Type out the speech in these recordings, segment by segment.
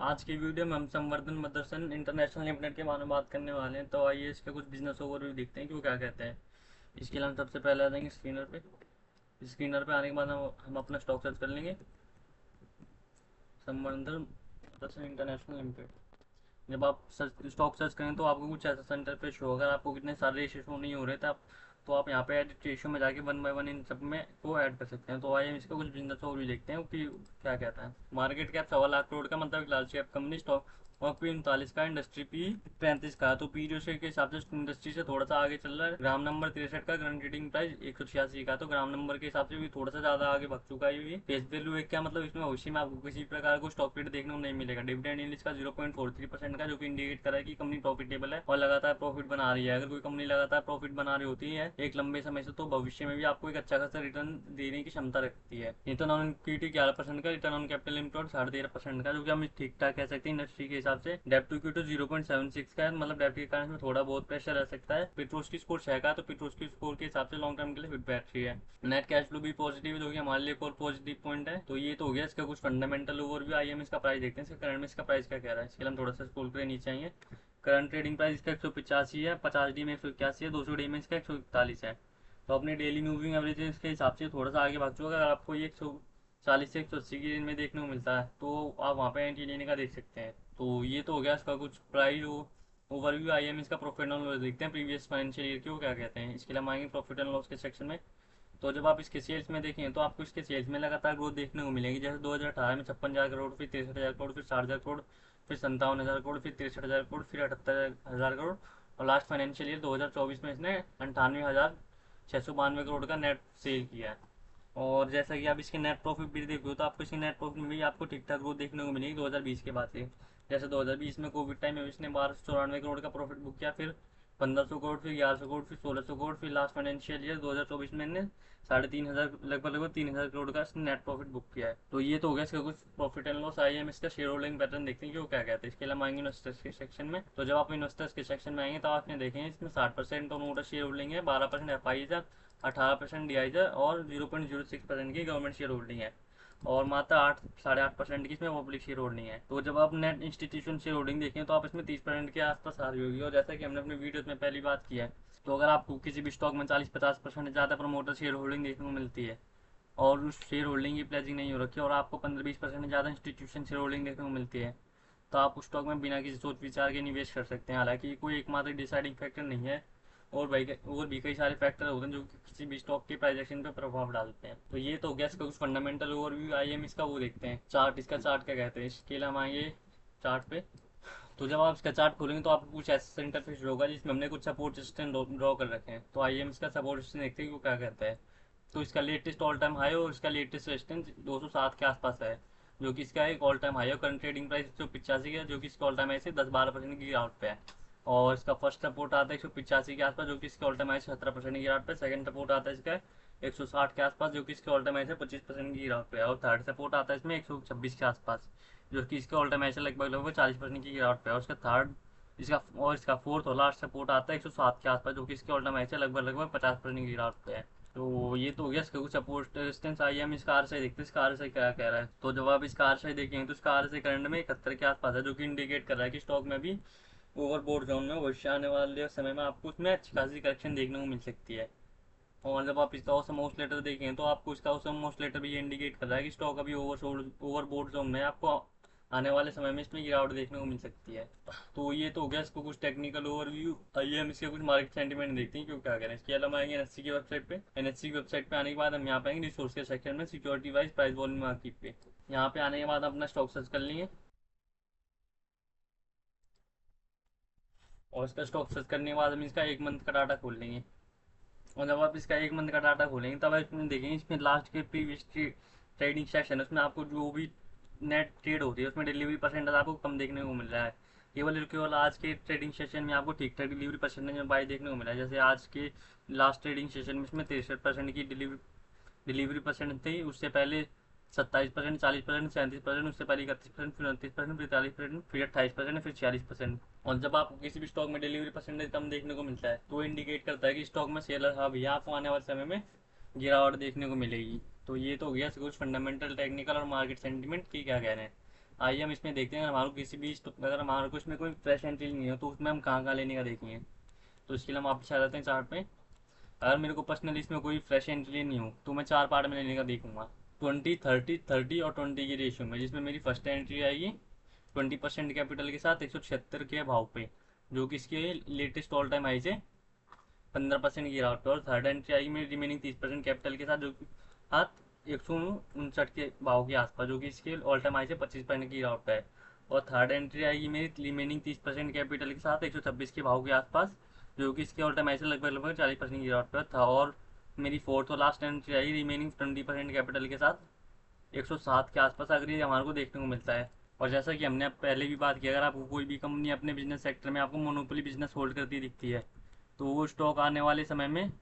आज की वीडियो में हम संवर्धन मदरसन इंटरनेशनल लिमिटेड के बारे में बात करने वाले हैं। तो आइए इसका कुछ बिजनेस ओवरव्यू देखते हैं कि वो क्या कहते हैं। इसके लिए हम सबसे पहले आ जाएंगे स्क्रीनर पे। स्क्रीनर पे आने के बाद हम अपना स्टॉक सर्च कर लेंगे, संवर्धन मदरसन इंटरनेशनल लिमिटेड। जब आप स्टॉक सर्च करें तो आपको कुछ ऐसा सेंटर पे शो होगा। आपको कितने सारे रेशियो शो नहीं हो रहे थे तो आप यहाँ पे एडिट रेशियो में जाके वन बाय वन इन सब में को ऐड कर सकते हैं। तो आइए इसका कुछ बिजनेस ओवरव्यू देखते हैं कि क्या कहता है। मार्केट कैप 1.25 लाख करोड़ का, मतलब एक लार्ज कैप कंपनी। स्टॉक और पी 39 का, इंडस्ट्री पी 35 का। तो पी रेशियो के हिसाब से इंडस्ट्री से थोड़ा सा आगे चल रहा है। ग्राम नंबर 63 का, करंट ट्रेडिंग प्राइस 186 का। तो ग्राम नंबर के हिसाब से भी थोड़ा सा ज्यादा आगे भाग चुका है ये। फेस वैल्यू एक क्या, मतलब इसमें भविष्य में आपको किसी प्रकार को स्टॉक स्प्लिट देखने को नहीं मिलेगा। डिविडेंड यील्ड इसका 0.43% का, जो कि इंडिकेट कर रहा है कि कंपनी प्रॉफिटेबल है और लगातार प्रॉफिट बना रही है। अगर कोई कंपनी लगातार प्रॉफिट बना रही होती है एक लंबे समय से, तो भविष्य में भी आपको एक अच्छा खासा रिटर्न देने की क्षमता रखती है। रिटर्न ऑन इक्विटी 11% का, रिटर्न ऑन कैपिटल एम्प्लॉयड 13.5% का, जो कि हम ठीक ठाक कह सकते हैं इंडस्ट्री के हिसाब से। डेप्ट टू इक्विटी 0.76 का है, मतलब डेप्ट के कारण इसमें थोड़ा बहुत प्रेशर रह सकता है। पेट्रोस की स्कोर 6 का, तो पेट्रोस की स्कोर के हिसाब से लॉन्ग टर्म के लिए फिट बैटरी है। नेट कैश फ्लो भी पॉजिटिव है, जो कि हमारे लिए एक और पॉजिटिव पॉइंट है। तो ये तो हो गया इसका कुछ फंडामेंटल ओवरव्यू। आइए हम इसका प्राइस देखते हैं, इसका करंट में इसका प्राइस क्या कह रहा है। इसके लिए हम थोड़ा सा स्क्रॉल करें नीचे आएंगे। करंट ट्रेडिंग प्राइस इसका 185 है, 50 डी में 181 है, 200 डी में इसका 141 है। तो अपने डेली मूविंग एवरेज के हिसाब से थोड़ा सा आगे भाग चुका है। अगर आपको ये 140 से 180 की रेंज में देखने को मिलता है तो आप वहाँ पे एंट्री लेने का देख सकते हैं। तो ये तो हो गया इसका कुछ प्राइस ओवरव्यू। आई एम इसका प्रॉफिट एंड लॉस देखते हैं प्रीवियस फाइनेंशियल ईयर की, वो क्या कहते हैं। इसके लिए हम आएंगे प्रॉफिट एंड लॉस के सेक्शन में। तो जब आप इसके सेल्स में देखें तो आपको इसके सेल्स में लगातार ग्रोथ देखने को मिलेगी। जैसे 2018 में 56,000 करोड़, फिर 63,000 करोड़, फिर 60,000 करोड़, फिर 57,000 करोड़, फिर 63,000 करोड़, फिर 78,000 करोड़। और लास्ट फाइनेंशियल ईयर 2024 में इसने 98,692 करोड़ का नेट सेल किया है। और जैसा कि आप इसके नेट प्रॉफिट भी देखो तो आपको इसके नेट प्रॉफिट में भी आपको ठीक ठाक ग्रोथ देखने को मिलेगी 2020 के बाद से। जैसे 2020 में कोविड टाइम में इसने 1294 करोड़ का प्रॉफिट बुक किया, फिर 1500 करोड़, फिर 1100 करोड़, फिर 1600 करोड़, फिर लास्ट फाइनेंशियल ईयर 2024 में ने 3,500 लगभग 3,000 करोड़ का इसने नेट प्रॉफिट बुक किया है। तो ये तो हो गया इसका कुछ प्रॉफिट एंड लॉस। आइए हम इसका शेयर होल्डिंग पैटर्न देखते हैं कि वो क्या कहते हैं। इसके लिए हम आएंगे इन्वेस्टर्स के सेक्शन में। तो जब आप इन्वेस्टर्स के सेक्शन में आएंगे तो आपने देखेंगे इसमें 60% प्रमोटर शेयर होल्डिंग है, 12% एफ, 18% डीआईजर और 0.06% की गवर्नमेंट शेयर होल्डिंग है। और मात्र 8 साढ़े 8% की इसमें पब्लिक शेयर होल्डिंग है। तो जब आप नेट इंस्टीट्यूशन शेयर होल्डिंग देखें तो आप इसमें 30% के आसपास आ रही होगी। और जैसा कि हमने अपने वीडियो में पहली बात की है, तो अगर आपको किसी भी स्टॉक में 40-50% ज़्यादा प्रमोटर शेयर होल्डिंग देखने को मिलती है और उस शेयर होल्डिंग की प्लेजिंग नहीं हो रखी है और आपको 15-20% ज़्यादा इंस्टीट्यूशन शेयर होल्डिंग देखने को मिलती है, तो आप उस स्टॉक में बिना किसी सोच विचार के निवेश कर सकते हैं। हालांकि कोई एकमात्र डिसाइडिंग फैक्टर नहीं है, और भी कई सारे फैक्टर होते हैं जो कि किसी भी स्टॉक के प्राइस एक्शन पे प्रभाव डालते हैं। तो ये तो हो गया इसका कुछ फंडामेंटल ओवरव्यू। आइए हम इसका वो देखते हैं चार्ट। इसका चार्ट क्या कहते हैं। इसके लिए हम आएंगे चार्ट पे। तो जब आप इसका चार्ट खोलेंगे तो आपको कुछ ऐसा इंटरफेस होगा जिसमें हमने कुछ सपोर्ट रेजिस्टेंस ड्रॉ कर रखे हैं। तो आइए हम इसका सपोर्ट रेजिस्टेंस देखते हैं कि वो क्या कहता है। तो इसका लेटेस्ट ऑल टाइम हाई और इसका लेटेस्ट रेजिस्टेंस 207 के आसपास है, जो कि इसका एक ऑल टाइम हाई है। करंट ट्रेडिंग प्राइस 185 का, जो कि इसका ऑल टाइम हाई से 10-12% की गिरावट पे है। और इसका फर्स्ट सपोर्ट आता है 185 के आसपास, जो कि इसके ऑल टाइम हाई से 17% की गिरावट पे। सेकंड सपोर्ट आता है इसका 160 के आसपास, जो कि इसके ऑल टाइम हाई से 25% की गिरावट पे है। और थर्ड सपोर्ट आता है इसमें 126 के आसपास, जो कि इसके ऑल टाइम हाई से लगभग 40% की गिरावट पे है। और इसका थर्ड इसका और इसका फोर्थ और लास्ट सपोर्ट आता है 107 के आसपास, जो कि इसके ऑल टाइम हाई से लगभग 50% की गिरावट पे है। तो ये तो हो गया इसका कुछ सपोर्ट रेजिस्टेंस। आइए हम इसका आरएसआई देखते हैं इसका आरएसआई क्या कह रहा है। तो जब आप इसका आरएसआई देखेंगे तो इसका आरएसआई करंट में 71 के आसपास है, जो कि इंडिकेट कर रहा है कि स्टॉक में भी ओवरबोट जोन में भविष्य आने वाले समय में आपको उसमें अच्छी खासी करेक्शन देखने को मिल सकती है। और जब आप इसका औसम ऑसिलेटर देखें तो आपको इसका औसम ऑसिलेटर भी ये इंडिकेट कर रहा है कि स्टॉक अभी ओवरबोट जोन में आपको आने वाले समय में इसमें गिरावट देखने को मिल सकती है। तो ये तो हो गया इसको कुछ टेक्निकल ओवरव्यू। आइए हम इसके कुछ मार्केट सेंटीमेंट देखते हैं क्यों क्या करें। इसके अलावा आएंगे एनएससी की वेबसाइट पे। एनएससी की वेबसाइट पे आने के बाद हम यहाँ पे आएंगे रिसोर्स के सेक्शन में, security wise price volume market पे। यहाँ पे आने के बाद अपना स्टॉक सर्च कर लेंगे और इसका स्टॉक सर्च करने के बाद हम इसका एक मंथ का डाटा खोल लेंगे। और जब आप इसका एक मंथ का डाटा खोलेंगे तब आप इसमें देखेंगे इसमें लास्ट के प्रीवियस ट्रेडिंग सेशन उसमें आपको जो भी नेट ट्रेड होती है उसमें डिलीवरी परसेंटेज आपको कम देखने को मिल रहा है। केवल आज के ट्रेडिंग सेशन में आपको ठीक ठाक डिलीवरी परसेंटेज में बाई देखने को मिला है। जैसे आज के लास्ट ट्रेडिंग सेशन में इसमें 63% की डिलीवरी परसेंट थी। उससे पहले 27%, 40%, 37%, उससे पहले 31%, फिर 29%, फिर 43%, फिर 28%, फिर 46%। और जब आपको किसी भी स्टॉक में डिलीवरी परसेंटेज कम देखने को मिलता है तो इंडिकेट करता है कि स्टॉक में सेलर हाँ भैया आपको आने वाले समय में गिरावट देखने को मिलेगी। तो ये तो हो गया कुछ फंडामेंटल टेक्निकल और मार्केट सेंटीमेंट की क्या कह रहे हैं। आइए हम इसमें देखते हैं, हमारे को किसी भी अगर हमारे को इसमें कोई फ्रेश एंट्री नहीं है तो उसमें हम कहाँ कहाँ लेने का देखेंगे। तो इसके लिए हम वापस आ जाते हैं चार्ट पे। अगर मेरे को पर्सनली इसमें कोई फ्रेश एंट्री नहीं हो तो मैं 4 पार्ट में लेने का देखूंगा, 20, 30, 30 और 20 की रेशियो में, जिसमें मेरी फर्स्ट एंट्री आएगी 20% कैपिटल के साथ 176 के भाव पे, जो कि इसके लेटेस्ट ऑल टाइम हाई से 15% की गिरावट पे। और थर्ड एंट्री आएगी मेरी रिमेनिंग 30% कैपिटल के साथ, जो कि साथ 159 के भाव के आसपास, जो कि इसके ऑल टाइम हाई से 25% की गिरावट पे है। और थर्ड एंट्री आएगी मेरी रिमेनिंग 30% कैपिटल के साथ 126 के भाव के आसपास, जो कि इसके ऑल टाइम हाई से लगभग लगभग 40% की गिरावट पे था। और मेरी फोर्थ और लास्ट एंट्री आई रिमेनिंग 20% कैपिटल के साथ 107 के आसपास, अगर ये हमारे को देखने को मिलता है। और जैसा कि हमने अब पहले भी बात की, अगर आपको कोई भी कंपनी अपने बिजनेस सेक्टर में आपको मोनोपोली बिजनेस होल्ड करती दिखती है तो वो स्टॉक आने वाले समय में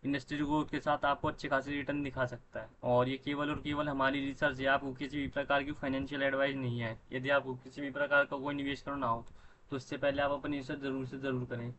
इंडस्ट्री ग्रोथ के साथ आपको अच्छे खासी रिटर्न दिखा सकता है। और ये केवल और केवल हमारी रिसर्च है, आपको किसी भी प्रकार की फाइनेंशियल एडवाइस नहीं है। यदि आपको किसी भी प्रकार का कोई निवेश करना हो तो इससे पहले आप अपनी रिसर्च ज़रूर से ज़रूर करें।